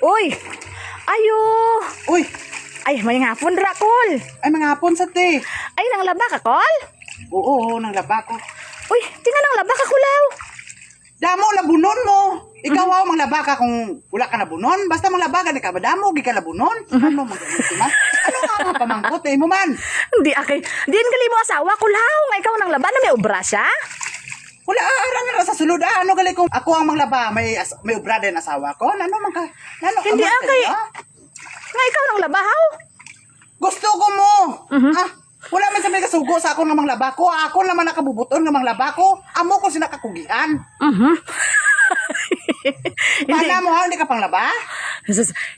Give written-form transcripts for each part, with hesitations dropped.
Uy! Ayo! Uy, Ay, may ngapon ra, Kol. ay mga hapon sa te. Ay, nang laba ka, Kol? Oo, nang laba ko. Uy, tingnan nang laba ka, Kulaw. Damo, labunon mo. Ikaw aw manglaba ka kung wala ka labunon. Basta manglaba ka, di ka ba damo, di ka labunon. Ano, magagawin man? Ano nga pamangkot eh mo man? Hindi, akay. Diyan gali mo asawa, Kulaw. Nga ikaw nang laba na may obra siya. Wala, ara sa sulod. Ano gali kung ako ang manglaba, may ubra din asawa ko? Ano man ka? Ano, Hindi, amor akay. kayo? Nga ikaw nang laba, haw. Gusto ko mo. Ah, wala man sa may kasugo sa akong nga manglaba ko. Ako naman nakabubuton nga manglaba ko. Amo ko sinakakugian. Hindi. Paano mo ha, hindi ka panglaba?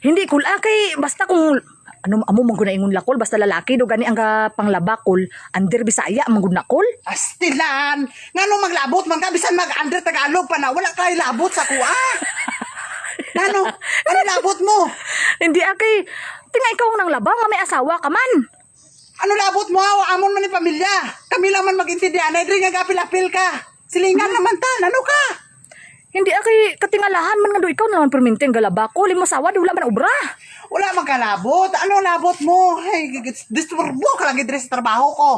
Hindi, Kul. Akay, basta kung ano amo man gud na ingon lakol basta lalaki do gani ang panglaba, Kul. Under Bisaya man gud na, Kul. Astilan! Nga nung maglabot man ka, bisan mag-under Tagalog pa na, wala tayo labot sa kuha. Ano? Ano labot mo? Hindi, akay. Tinga ikaw nang laba nga may asawa ka man. Ano labot mo? Amon man ni pamilya. Kami lang man mag-intindihan. Ay, nga gapil-apil ka. Silingan naman ta. Ano ka? Hindi, akay katingalahan man nga do ikaw naman perminting galaba ko. Limo asawa do wala man obra. Wala man ka labot. Ano labot mo? Ay, disturbo ka lang idres sa trabaho ko.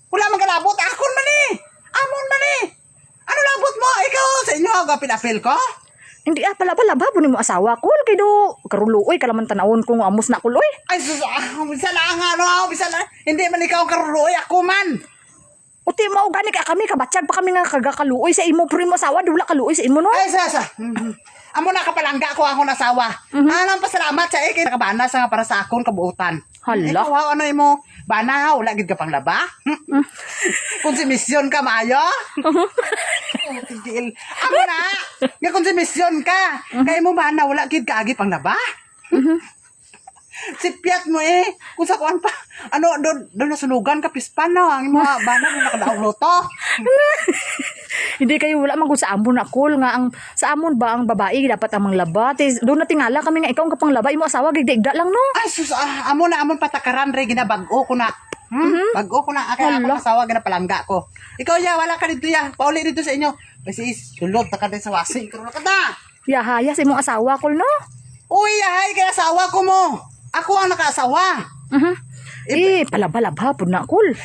Wala man ka labot. Akon man eh. Amon man eh. Ano labot mo? Ikaw sa inyo gapil-apil ko? Hindi pala po ni mo asawa, Kul. Kay do karuluoy kalaman tanawon ko nga amos na, Kul, oy. Ay, bisa lang ano, bisa lang. Hindi man ikaw karuloy, ako man. Uti mao gani ka kami kabatsag pa kami nga kagakaluoy sa imo pero mo asawa do wala kaluoy sa imo no. Ay, sa. Amo na kapalangga ko akong nasawa. Anong pasalamat sa ikin nakabana sa para sa akon kabuutan. Hala. Ikaw ano imo? Bana ha, wala gid ka pang laba. Kung si misyon ka maayo. Tigil. Amo na. Nga kung si misyon ka, kay mo bana wala gid ka agi pang laba. Sipyat mo eh. Kung sa kuan pa. Ano, doon nasunugan ka pispan na. Ang mga bana na nakadaong loto. Hindi kayo wala man gud sa amon na, Kul, nga ang sa amon ba ang babae dapat ang manglaba. Do na tingala kami nga ikaw ang kapanglaba imo asawa gigda lang no. Ay, sus, amon patakaran re ginabago ko na. Bago ko na akay ako asawa ginapalangga ko. Ikaw ya, wala ka dito ya. Pauli dito sa inyo. Kasi sulod ta ka din sa wasing. Karon na ka ta. Yahaya sa imong asawa, Kul, no. Uy, yahay kay asawa ko mo. Ako ang nakaasawa. Palaba-laba pud na, Kul.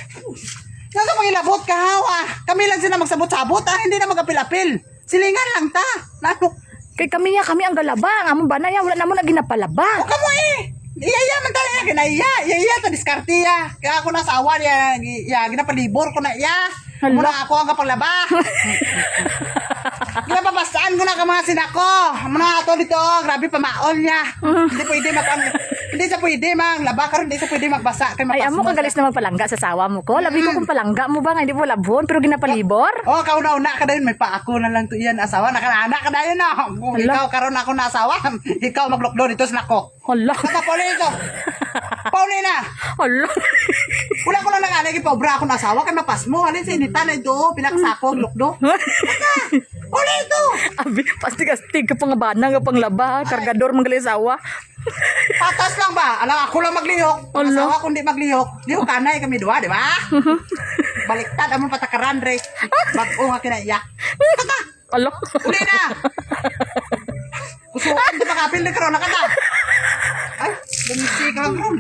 Nga ka mangilabot ka hawa. Kami lang sila magsabot-sabot hindi na magapil-apil. Silingan lang ta. Nano? Kay kami ang galaba, ang amon banay wala namon na ginapalaba. O kamo eh. Iya man tayo na kinaiya. Iya ta diskartiya. Kaya ako nasawa niya. Ginapalibor ko na iya. Muna ako ang kapaglaba. Ginapapastaan ko na ka mga sinako. Muna ato dito. Grabe pamaol niya. Hindi pwede hindi sa pwede laba ka rin. Hindi sa pwede magbasa. Ay, amo kang galis na magpalangga sa asawa mo ko. Labi ko kung palangga mo ba nga hindi mo labon pero ginapalibor. Oh, kauna-una ka dahil may pa ako na lang to iyan asawa. Nakanaana ka dahil na. Kung ikaw karon ako na asawa, ikaw maglokdo dito sa nako. Hala. Kata Paulina ito. Paulina. Hala. Wala ko lang nag-alagi pa obra ako na asawa. Kaya mapas mo. Halin sa inita na ito. Pinakasako, glokdo. Paulina ito. Abi, pastig-astig ka pang bana nga panglaba. Kargador manggali asawa. Patas lang ba? Alam, ako lang maglihok. Ang asawa kung di maglihok. Lihok kanay kami dua, di ba? Baliktad, amon patakaran, Re. Bago nga kinaiyak. Kata. Hala. Uli na. Gusto ko, hindi makapil na karoon na kata. Ay, bumisi ka lang.